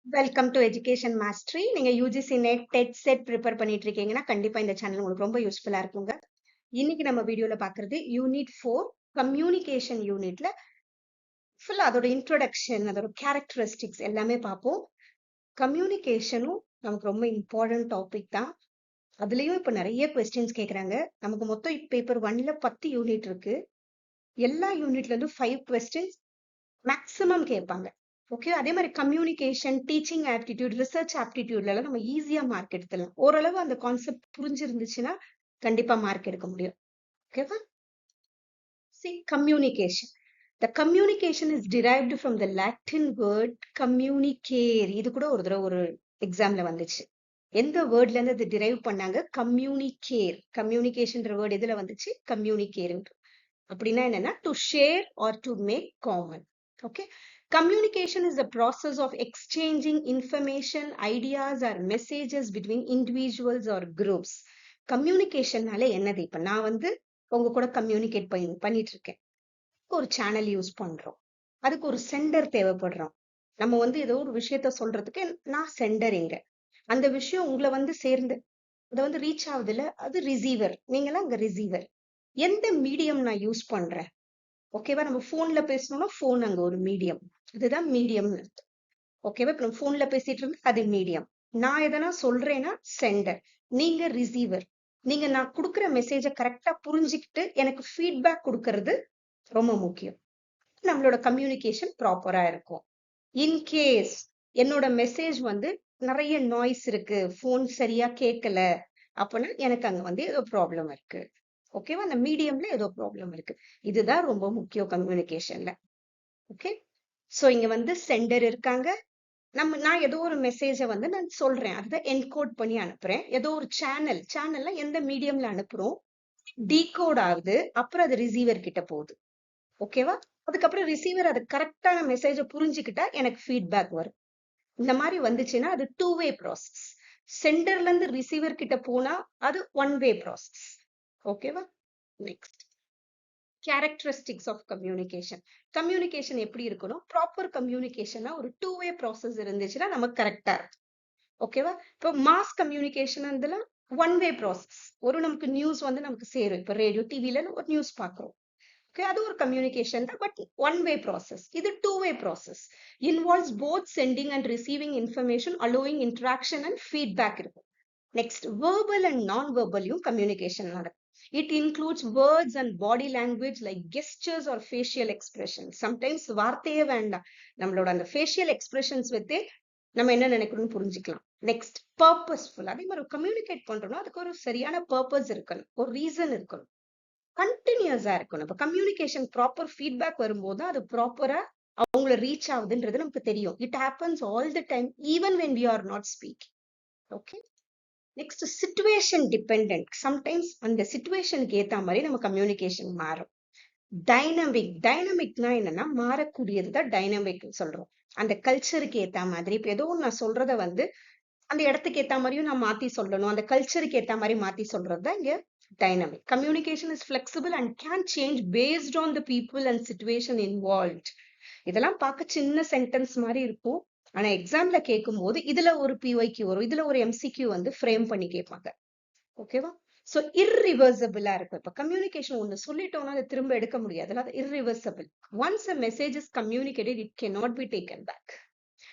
Welcome to education mastery. நீங்க UGC NET TET SET prepare பண்ணிட்டு இருக்கீங்கன்னா கண்டிப்பா இந்த சேனல் உங்களுக்கு ரொம்ப யூஸ்ஃபுல்லா இருக்குங்க. இன்னைக்கு நம்ம வீடியோல பாக்குறது யூனிட் 4 கம்யூனிகேஷன் யூனிட்ல ஃபுல்லா அதோட இன்ட்ரோடக்ஷன், அதோட கேரக்டரிஸ்டிக்ஸ் எல்லாமே பார்ப்போம். கம்யூனிகேஷனும் நமக்கு ரொம்ப இம்பார்ட்டன்ட் டாபிக் தான். அதுலயும் இப்ப நிறைய கொஸ்டின்ஸ் கேக்குறாங்க. நமக்கு மொத்தம் பேப்பர் 1ல 10 யூனிட் இருக்கு. எல்லா யூனிட்ல இருந்து 5 கொஸ்டின்ஸ் மேக்ஸிமம் கேட்பாங்க. ஓகே, அதே மாதிரி கம்யூனிகேஷன், டீச்சிங் ஆப்டிடியூட், ரிசர்ச் ஆப்டிடியூட்ல எல்லாம் நம்ம ஈஸியா மார்க் எடுத்துடலாம். ஓரளவு அந்த கான்செப்ட் புரிஞ்சிருந்துச்சுன்னா கண்டிப்பா மார்க் எடுக்க முடியும். ஓகேவா? See, communication. The communication is derived from the Latin word communicare. இது கூட ஒரு தடவை ஒரு எக்ஸாம்ல வந்துச்சு. எந்த வேர்ட்ல இருந்து அது டிரைவ் பண்ணாங்க? கம்யூனிகேர். கம்யூனிகேஷன் வேர்ட் எதுல வந்துச்சு? கம்யூனிகேர். அப்படின்னா என்னன்னா to share or to make common. Okay, communication is the process of exchanging information, ideas or messages between individuals or groups. கம்யூனிகேஷன்னால என்னது? இப்ப நான் உங்க கூட கம்யூனிகேட் பண்ணிட்டு இருக்கேன். ஒரு சேனல் யூஸ் பண்றோம், அதுக்கு ஒரு சென்டர் தேவைப்படுறோம். நம்ம ஏதோ ஒரு விஷயத்த சொல்றதுக்கு நான் சென்டர், இங்க அந்த விஷயம் உங்களை சேர்ந்து அதை ரீச் ஆகுதுல, அது ரிசீவர். நீங்களாம் அங்க ரிசீவர். எந்த மீடியம் நான் யூஸ் பண்றேன்? ஓகேவா? நம்ம போன்ல பேசணும்னா போன் அங்க ஒரு மீடியம், இதுதான் மீடியம். ஓகேவா? இப்ப நம்ம போன்ல பேசிட்டு இருந்து அது மீடியம். நான் எதனா சொல்றேன்னா சென்டர், நீங்க ரிசீவர். நீங்க நான் கொடுக்குற மெசேஜை கரெக்டா புரிஞ்சுக்கிட்டு எனக்கு ஃபீட்பேக் கொடுக்கறது ரொம்ப முக்கியம். நம்மளோட கம்யூனிகேஷன் ப்ராப்பரா இருக்கும். இன்கேஸ் என்னோட மெசேஜ் நிறைய நாய்ஸ் இருக்கு, போன் சரியா கேட்கல, அப்படின்னா எனக்கு அங்க ஏதோ ப்ராப்ளம் இருக்கு. ஓகேவா? அந்த மீடியம்ல ஏதோ ப்ராப்ளம் இருக்கு. இதுதான் ரொம்ப முக்கியம் கம்யூனிகேஷன்ல. ஓகே, சோ இங்க சென்டர் இருக்காங்க. நான் ஏதோ ஒரு மெசேஜ நான் சொல்றேன், அதை என்கோட் பண்ணி அனுப்புறேன். ஏதோ ஒரு சேனல்ல எந்த மீடியம்ல அனுப்புறோம், டீகோட் ஆகுது, அப்புறம் அது ரிசீவர் கிட்ட போகுது. ஓகேவா? அதுக்கப்புறம் ரிசீவர் அது கரெக்டான மெசேஜ புரிஞ்சுக்கிட்டா எனக்கு ஃபீட்பேக் வரும். இந்த மாதிரி வந்துச்சுன்னா அது 2-வே ப்ராசஸ். சென்டர்ல இருந்து ரிசீவர் கிட்ட போனா அது 1-வே ப்ராசஸ். ஓகேவா? Next, characteristics of communication. Communication எப்படி இருக்கணும்? ப்ராப்பர் கம்யூனிகேஷனா ஒரு 2-வே ப்ராசஸ் இருந்துச்சுன்னா நமக்கு கரெக்டா இருக்கும். ஓகேவா? இப்போ மாஸ் கம்யூனிகேஷன் 1-வே ப்ராசஸ். நமக்கு நியூஸ் நமக்கு சேரும். இப்போ ரேடியோ, டிவில ஒரு நியூஸ் பாக்குறோம். ஓகே, அது ஒரு கம்யூனிகேஷன் தான், பட் 1-வே ப்ராசஸ். இது 2-வே process. Involves both sending and receiving information, allowing interaction and feedback இருக்கும். நெக்ஸ்ட், வேர்பல் அண்ட் நான் வேர்பல்லையும் கம்யூனிகேஷன் நடக்கும். It includes words and body language like gestures or facial expressions. Sometimes வார்த்தையே வேண்டாம், நம்மளோட அந்த facial expressions வைத்தே நம்ம என்ன நினைக்கணும்னு புரிஞ்சுக்கலாம். Next, purposeful. அதே மாதிரி கம்யூனிகேட் பண்றோம்னா அதுக்கு ஒரு சரியான பர்பஸ் இருக்கணும், ஒரு ரீசன் இருக்கணும், கண்டினியூஸா இருக்கணும். இப்ப கம்யூனிகேஷன் ப்ராப்பர் ஃபீட்பேக் வரும்போது அது ப்ராப்பரா அவங்கள ரீச் ஆகுதுன்றது நமக்கு தெரியும். It happens all the time, even when we are not speaking. Okay, next, situation dependent. Sometimes அந்த சிச்சுவேஷனுக்கு ஏத்த மாதிரி நம்ம கம்யூனிகேஷன் மாறும். டைனமிக். டைனமிக்னா என்னன்னா மாறக்கூடியதுதான் டைனமிக் சொல்றோம். அந்த கல்ச்சருக்கு ஏத்த மாதிரி. இப்ப ஏதோ நான் சொல்றத அந்த இடத்துக்கு ஏத்த மாதிரியும் நான் மாத்தி சொல்லணும், அந்த கல்ச்சருக்கு ஏத்த மாதிரி மாத்தி சொல்றதுதான் இங்க dynamic. Communication is flexible and can change based on the people and situation involved. இதெல்லாம் பார்க்க சின்ன சென்டென்ஸ் மாதிரி இருக்கும், ஆனா எக்ஸாம்ல கேட்கும் போது இதுல ஒரு பிஒய்க்கு வரும், இதுல ஒரு எம்சிக்யூ ஃப்ரேம் பண்ணி கேட்பாங்க. ஓகேவா? சோ இர்ரிவர்சிபிளா இருக்கும். இப்ப கம்யூனிகேஷன் ஒண்ணு சொல்லிட்டோம்னா அதை திரும்ப எடுக்க முடியாது, அது irreversible. Once a message is communicated, it cannot be taken back.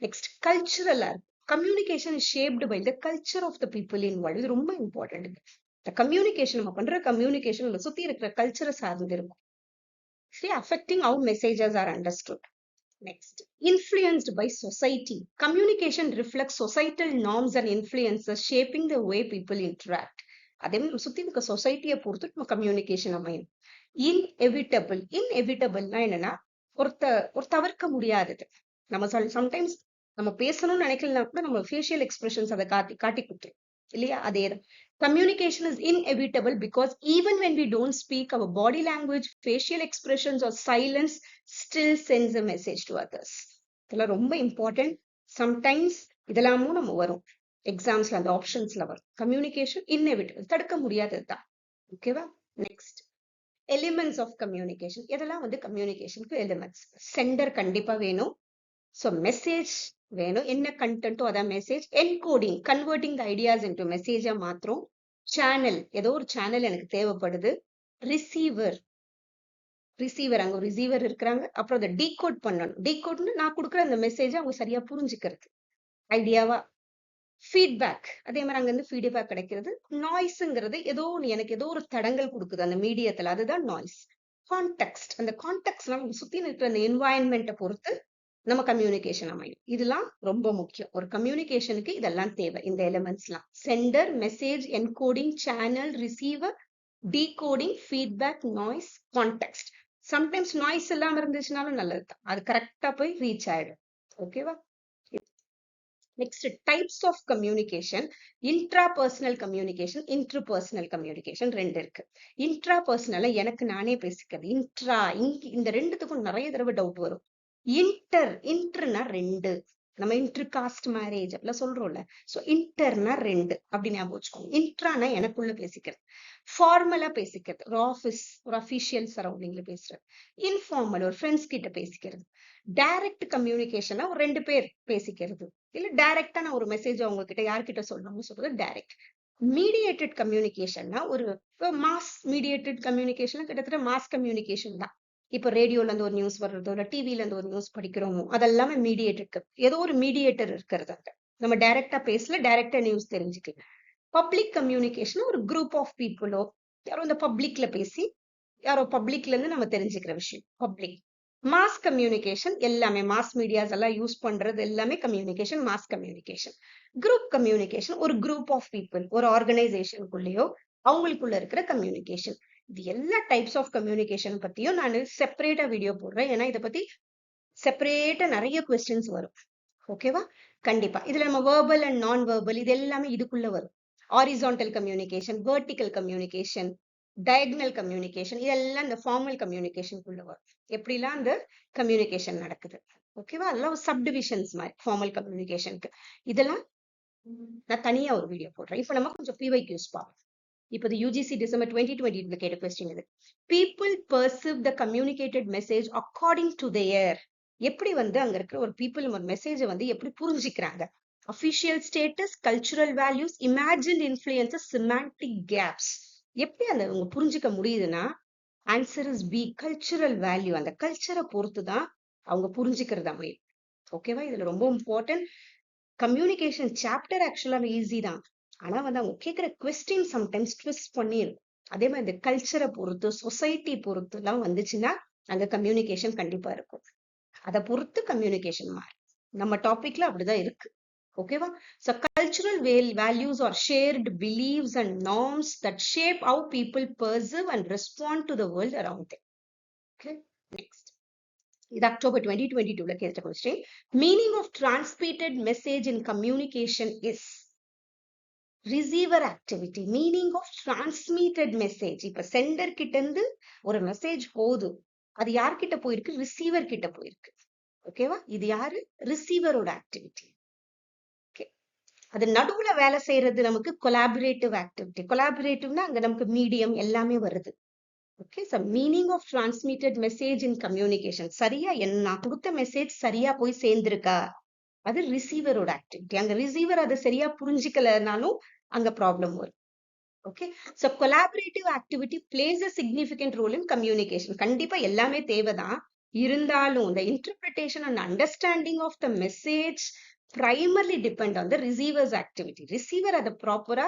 Next, கல்ச்சுரலா இருக்கும். Communication is shaped by the culture of the people involve. இது ரொம்ப இம்பார்ட்டன்ட். இந்த கம்யூனிகேஷன் நம்ம பண்ற கம்யூனிகேஷன் சுத்தி இருக்கிற கல்ச்சரை சார்ந்து இருக்கும். affecting how messages are understood. Next, influenced by society. Communication reflects societal norms and influences shaping the way people interact. அதே மாதிரி சுத்தி இருக்க சொசைட்டியை பொறுத்து நம்ம கம்யூனிகேஷன் அமையும். இன்எவிட்டபிள். இன்எவிட்டபிள்னா என்னன்னா ஒரு தவிர்க்க முடியாதது. நம்ம சம்டைம்ஸ் நம்ம பேசணும்னு நினைக்கலனா கூட நம்ம ஃபேஷியல் எக்ஸ்பிரஷன்ஸ் அதை காட்டி கொடுத்துரும் இல்லையா? அதே communication is inevitable because even when we don't speak, our body language, facial expressions or silence still sends a message to others. இதெல்லாம் ரொம்ப இம்பார்ட்டன்ட். சம்டைம்ஸ் இதெல்லாமும் நம்ம வரும் எக்ஸாம்ஸ்ல, அந்த ஆப்ஷன்ஸ்ல வரும். கம்யூனிகேஷன் இன்எவிட்டபிள், தடுக்க முடியாததுதான். ஓகேவா? Next, elements of communication. இதெல்லாம் கம்யூனிகேஷனுக்கு எலிமெண்ட்ஸ். சென்டர் கண்டிப்பா வேணும், ஸோ மெசேஜ் வேணும். என்ன கண்டென்ட்டோ அதான் message. Encoding, converting the ideas into மெசேஜா மாத்திரம். சேனல், ஏதோ ஒரு சேனல் எனக்கு தேவைப்படுது. ரிசீவர், அங்க ஒரு ரிசீவர் இருக்கிறாங்க. அப்புறம் அதை டீகோட் பண்ணணும். டீகோட்னு நான் கொடுக்குற அந்த மெசேஜை அவங்க சரியா புரிஞ்சுக்கிறது ஐடியாவா. ஃபீட்பேக், அதே மாதிரி அங்க இருந்து ஃபீட்பேக் கிடைக்கிறது. நாய்ஸ்ங்கிறது ஏதோ எனக்கு ஏதோ ஒரு தடங்கள் கொடுக்குது அந்த மீடியத்துல, அதுதான் நாய்ஸ். கான்டெக்ஸ்ட், அந்த கான்டெக்ஸ்ட் நம்ம சுத்தி இருக்கிற அந்த என்வாயன்மெண்ட்டை பொறுத்து நம்ம கம்யூனிகேஷன் அமையும். இதெல்லாம் ரொம்ப முக்கியம். ஒரு கம்யூனிகேஷனுக்கு இதெல்லாம் தேவை, இந்த எலிமெண்ட்ஸ்லாம். Sender, message, encoding, channel, receiver, decoding, feedback, noise, context. Sometimes noise எல்லாம் இருந்துச்சுனாலும் நல்லதுதான், அது கரெக்டா போய் ரீச் ஆயிடும். ஓகேவா? Next, types of communication. Intrapersonal communication, interpersonal communication ரெண்டு இருக்கு. இன்ட்ராபர்சனலா எனக்கு நானே பேசிக்கிறது. இந்த ரெண்டுத்துக்கும் நிறைய தடவை டவுட் வரும். இன்டர்னா ரெண்டு, நம்ம இன்டர் காஸ்ட் மேரேஜ் அப்படிலாம் சொல்றோம்ல. ஸோ இன்டர்னா ரெண்டு அப்படி ஞாபகம் வச்சுக்கோங்க. இன்ட்ரானா எனக்குள்ள பேசிக்கிறது, ஃபார்மலா பேசிக்கிறது, ஒரு ஆஃபீஸ் ஒரு அஃபிஷியல் சரௌண்டிங்ல பேசுறது. இன்ஃபார்மல், ஒரு ஃப்ரெண்ட்ஸ் கிட்ட பேசிக்கிறது. டைரக்ட் கம்யூனிகேஷனா ஒரு ரெண்டு பேர் பேசிக்கிறது, இல்ல டைரக்டா நான் ஒரு மெசேஜ் அவங்க கிட்ட யார்கிட்ட சொல்லணும்னு சொல்றது டைரக்ட். மீடியேட்டட் கம்யூனிகேஷன்னா ஒரு மாஸ் மீடியேட்டட் கம்யூனிகேஷன், கிட்டத்தட்ட மாஸ் கம்யூனிகேஷன் தான். இப்போ ரேடியோல இருந்து ஒரு நியூஸ் வர்றதோ இல்ல டிவில இருந்து ஒரு நியூஸ் படிக்கிறோமோ அதெல்லாமே மீடியேட்டட், ஏதோ ஒரு மீடியேட்டர் இருக்கிறது அங்க. நம்ம டைரக்டா பேசல, டைரக்டா நியூஸ் தெரிஞ்சுக்கலாம். பப்ளிக் கம்யூனிகேஷன் ஒரு குரூப் ஆஃப் பீப்புளோ யாரோ இந்த பப்ளிக்ல பேசி யாரோ பப்ளிக்ல இருந்து நம்ம தெரிஞ்சுக்கிற விஷயம் பப்ளிக். மாஸ் கம்யூனிகேஷன் எல்லாமே மாஸ் மீடியாஸ் எல்லாம் யூஸ் பண்றது எல்லாமே communication, mass communication. Group communication ஒரு குரூப் ஆஃப் பீப்புள், ஒரு ஆர்கனைசேஷனுக்குள்ளேயோ அவங்களுக்குள்ள இருக்கிற கம்யூனிகேஷன். இது எல்லா டைப்ஸ் ஆஃப் கம்யூனிகேஷன் பத்தியும் நான் செப்பரேட்டா வீடியோ போடுறேன். ஏன்னா இதை பத்தி செப்பரேட்டா நிறைய கொஸ்டின்ஸ் வரும். ஓகேவா? கண்டிப்பா இதுல நம்ம வேர்பல் அண்ட் நான் வேர்பல் இது எல்லாமே இதுக்குள்ள வரும். Horizontal communication, vertical communication, diagonal communication, இதெல்லாம் இந்த ஃபார்மல் கம்யூனிகேஷனுக்குள்ள வரும். எப்படிலாம் அந்த கம்யூனிகேஷன் நடக்குது. ஓகேவா? அதெல்லாம் சப்டிவிஷன்ஸ் மாதிரி ஃபார்மல் கம்யூனிகேஷனுக்கு. இதெல்லாம் நான் தனியா ஒரு வீடியோ போடுறேன். இப்போ நம்ம கொஞ்சம் பிவைக்யூஸ் பார்ப்போம். இப்போ யூஜிசி டிசம்பர் 2020 கேட்ட கொஸ்டின் இது. People perceive the communicated message according to their. எப்படி அங்க இருக்கிற ஒரு பீப்புள் ஒரு மெசேஜை எப்படி புரிஞ்சுக்கிறாங்க? Official status, cultural values, imagine influences, semantic gaps. எப்படி அவங்க புரிஞ்சுக்க முடியுதுன்னா answer is B, cultural value. அந்த கல்ச்சரை பொறுத்து தான் அவங்க புரிஞ்சுக்கிறது அமையும். ஓகேவா? இதுல ரொம்ப இம்பார்ட்டன்ட். கம்யூனிகேஷன் சாப்டர் ஆக்சுவலா ஈஸி தான், ஆனா அவங்க கேட்கிற கொஸ்டின் சம்டைம்ஸ் ட்விஸ்ட் பண்ணிடும். அதே மாதிரி இந்த கல்ச்சரை பொறுத்து, சொசைட்டி பொறுத்து எல்லாம் வந்துச்சுன்னா அங்க கம்யூனிகேஷன் கண்டிப்பா இருக்கும். அதை பொறுத்து கம்யூனிகேஷன் மாறும். நம்ம டாபிக்ல அப்படிதான் இருக்கு. ஓகேவா? So cultural values are shared beliefs and norms that shape how people perceive and respond to the world around them. Okay, next. இது October 2022 கேட்ட question. Meaning of transmitted message in communication is receiver activity. Meaning of transmitted message. இப்ப sender கிட்ட இருந்து ஒரு message போகுது, அது யார்கிட்ட போயிருக்கு? ரிசீவர் கிட்ட போயிருக்கு. ஓகேவா? இது யாரு? ரிசீவரோட ஆக்டிவிட்டி. அது நடுவுல வேலை செய்யறது நமக்கு கொலாபரேட்டிவ் ஆக்டிவிட்டி. கொலாபரேட்டிவ்னா அங்க நமக்கு மீடியம் எல்லாமே வருது. Okay, so meaning of transmitted message in communication. சரியா நான் கொடுத்த மெசேஜ் சரியா போய் சேர்ந்திருக்கா? அது ரிசீவரோட ஆக்டிவிட்டி. அங்க ரிசீவர் அதை சரியா புரிஞ்சுக்கலனாலும் அங்க ப்ராப்ளம் வரும். Okay, so collaborative activity plays a significant role in communication. கண்டிப்பா எல்லாமே தேவைதான், இருந்தாலும் the interpretation and understanding of the message primarily depend on the receiver's activity. receiver அதை ப்ராப்பரா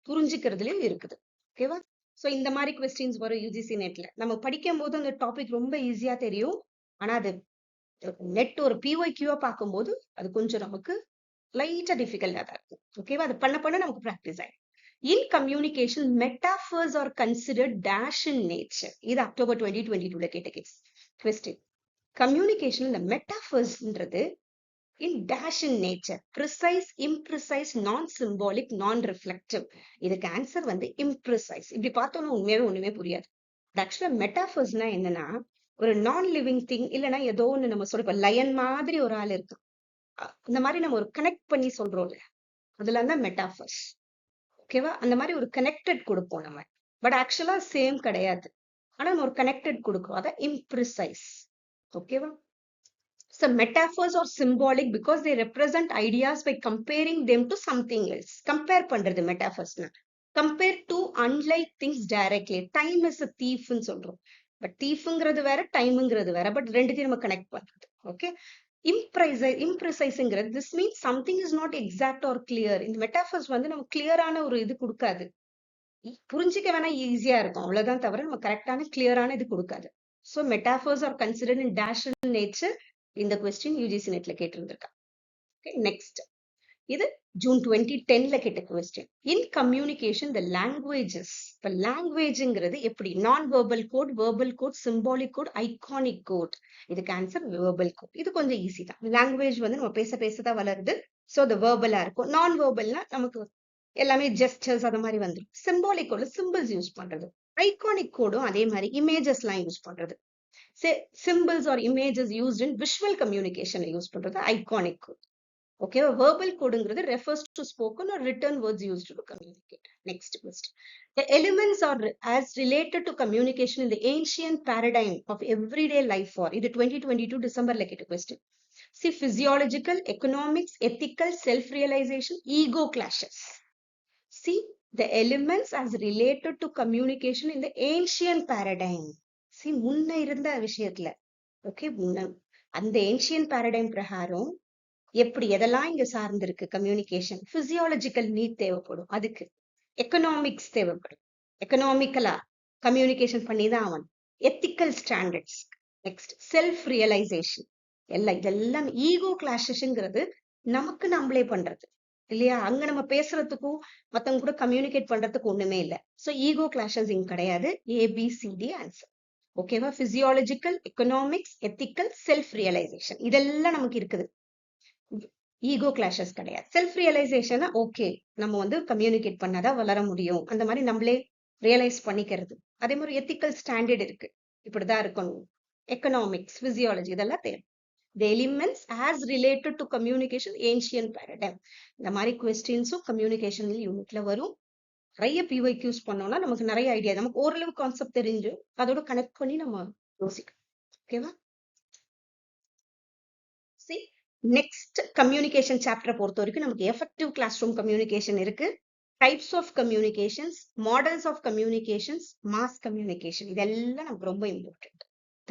புரிஞ்சுக்கிறதுலயும் இருக்குது. ஓகேவா? சோ இந்த மாதிரி கொஸ்டின்ஸ் வரும் யூஜிசி நெட்ல. நம்ம படிக்கும் போது அந்த டாபிக் ரொம்ப ஈஸியா தெரியும், ஆனா அது நெட் ஒரு பிஒய்க்யூவா பார்க்கும்போது அது கொஞ்சம் நமக்கு லைட்டா டிஃபிகல்ட்டா தான் இருக்கும். ஓகேவா? அது பண்ண பண்ண நமக்கு ப்ராக்டிஸ் ஆயிடும். In communication, metaphors are considered dash in nature. இது October 2022 கேட்ட question. Communication இந்த மெட்டாஃபர்ஸ்ன்றது in dash in nature, precise, imprecise, non-symbolic, non-reflective. இதுக்கு ஆன்சர் imprecise. இப்படி பார்த்தோம்னா உண்மையாவே ஒண்ணுமே புரியாது. ஆக்சுவலா மெட்டாஃபர்ஸ்னா என்னன்னா ஒரு நான் லிவிங் திங், இல்லைன்னா ஏதோ ஒண்ணு நம்ம சொல்றோம், லயன் மாதிரி ஒரு ஆள் இருக்கு, இந்த மாதிரி நம்ம ஒரு கனெக்ட் பண்ணி சொல்றோம்ல, அதெல்லாம் தான் மெட்டாஃபர்ஸ். ஓகேவா? அந்த மாதிரி ஒரு கனெக்டட் கொடுப்போம் நம்ம. பட் ஆக்சுவலா சேம் கிடையாது, ஆனா நம்ம ஒரு கனெக்டட் கொடுக்குறோம், அதை இம்ப்ரிசைஸ். ஓகேவா? So metaphors are symbolic because they represent ideas by comparing them to something else. Compare பண்றது metaphors னா. Compare to unlike things directly. Time is a thief ன்னு சொல்றோம். But thiefங்கிறது வேற, timeங்கிறது வேற. But ரெண்டுத்தையும் நம்ம connect பண்றது. Okay. Impreciseங்கிறது, this means something is not exact or clear. இந்த metaphors வந்து நம்ம கிளியரான ஒரு இது கொடுக்காது. புரிஞ்சிக்க வேணா ஈஸியா இருக்கும், அவ்வளவுதான் தவிர நம்ம கரெக்டான கிளியரான இது கொடுக்காது. So metaphors are considered in dash nature. இந்த question UGC நெட்ல கேட்டிருந்திருக்கா. Okay, next. இது ஜூன் 2010ல கேட்ட question. In communication, the languages. இப்ப languageங்கிறது எப்படி? Non-verbal code, verbal code, symbolic code, iconic code. இதுக்கு ஆன்சர் verbal code. இது கொஞ்சம் ஈஸி தான். லாங்குவேஜ் வந்து நம்ம பேச பேசதான் வளருது. ஸோ அது வேர்பலா இருக்கும். நான் வேர்பல்னா நமக்கு எல்லாமே ஜெஸ்டர்ஸ் அந்த மாதிரி வந்துடும். சிம்பாலிக் கோட்ல சிம்பிள்ஸ் யூஸ் பண்றது. ஐகானிக் கோடும் அதே மாதிரி இமேஜஸ் எல்லாம் யூஸ் பண்றது. Symbols or images used in visual communication use பண்றது iconic code. Okay, verbal coding refers to spoken or written words used to communicate. Next question. The elements are as related to communication in the ancient paradigm of everyday life for இது 2022 December கேட்ட question. See, physiological, economics, ethical, self-realization, ego clashes. See, the elements as related to communication in the ancient paradigm. See, முன்ன இருந்த விஷயத்துல, okay, அந்த ancient paradigm பிரகாரம் எப்படி எதெல்லாம் இங்க சார்ந்திருக்கு கம்யூனிகேஷன். பிசியாலஜிக்கல் நீட் தேவைப்படும், அதுக்கு எக்கனாமிக்ஸ் தேவைப்படும், எக்கனாமிக்கலா கம்யூனிகேஷன் பண்ணிதான் அவன். Ethical standards, next self realisation, எல்லாம் இதெல்லாம். ஈகோ கிளாஷஸ்ங்கிறது நமக்கு நம்மளே பண்றது இல்லையா? அங்க நம்ம பேசுறதுக்கும் மத்தவங்க கூட கம்யூனிகேட் பண்றதுக்கு ஒண்ணுமே இல்லை. ஸோ ஈகோ கிளாஷஸ் இங்க கிடையாது. A B C D answer. ஓகேவா? Physiological, economics, ethical, self realization இதெல்லாம் நமக்கு இருக்குது. ஈகோ கிளாஷஸ் கிடையாது. செல்ஃப் ரியலைசேஷன் ஓகே, நம்ம வந்து கம்யூனிகேட் பண்ணாதான் வளர முடியும், அந்த மாதிரி நம்மளே ரியலைஸ் பண்ணிக்கிறது. அதே மாதிரி எத்திக்கல் ஸ்டாண்டர்ட் இருக்கு, இப்படிதான் இருக்கணும். எக்கனாமிக்ஸ், பிசியாலஜி இதெல்லாம் தேவை. The elements as related to communication ancient paradigm. இந்த மாதிரி கொஸ்டின்ஸும் கம்யூனிகேஷன் யூனிட்ல வரும். நிறைய PYQs பண்ணோம்னா நமக்கு நிறைய ஐடியா, நமக்கு ஓரளவு கான்செப்ட் தெரிஞ்சு அதோட கனெக்ட் பண்ணி நம்ம யோசிக்கணும். ஓகேவா? See, நெக்ஸ்ட் கம்யூனிகேஷன் சாப்டர் பொறுத்த வரைக்கும் நமக்கு எஃபெக்டிவ் கிளாஸ் ரூம் கம்யூனிகேஷன் இருக்கு, types of communications, models of communications, mass communication, இதெல்லாம் நமக்கு ரொம்ப இம்பார்ட்டன்ட்.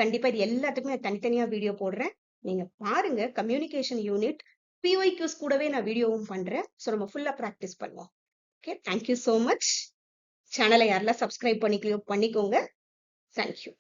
கண்டிப்பா இது எல்லாத்துக்குமே தனித்தனியா வீடியோ போடுறேன், நீங்க பாருங்க. கம்யூனிகேஷன் யூனிட் PYQs கூடவே நான் வீடியோவும் பண்றேன். ஸோ நம்ம ஃபுல்லா ப்ராக்டிஸ் பண்ணுவோம். Okay, thank you so much. சேனலை யாரெல்லாம் சப்ஸ்கிரைப் பண்ணிக்கோங்க. தேங்க்யூ.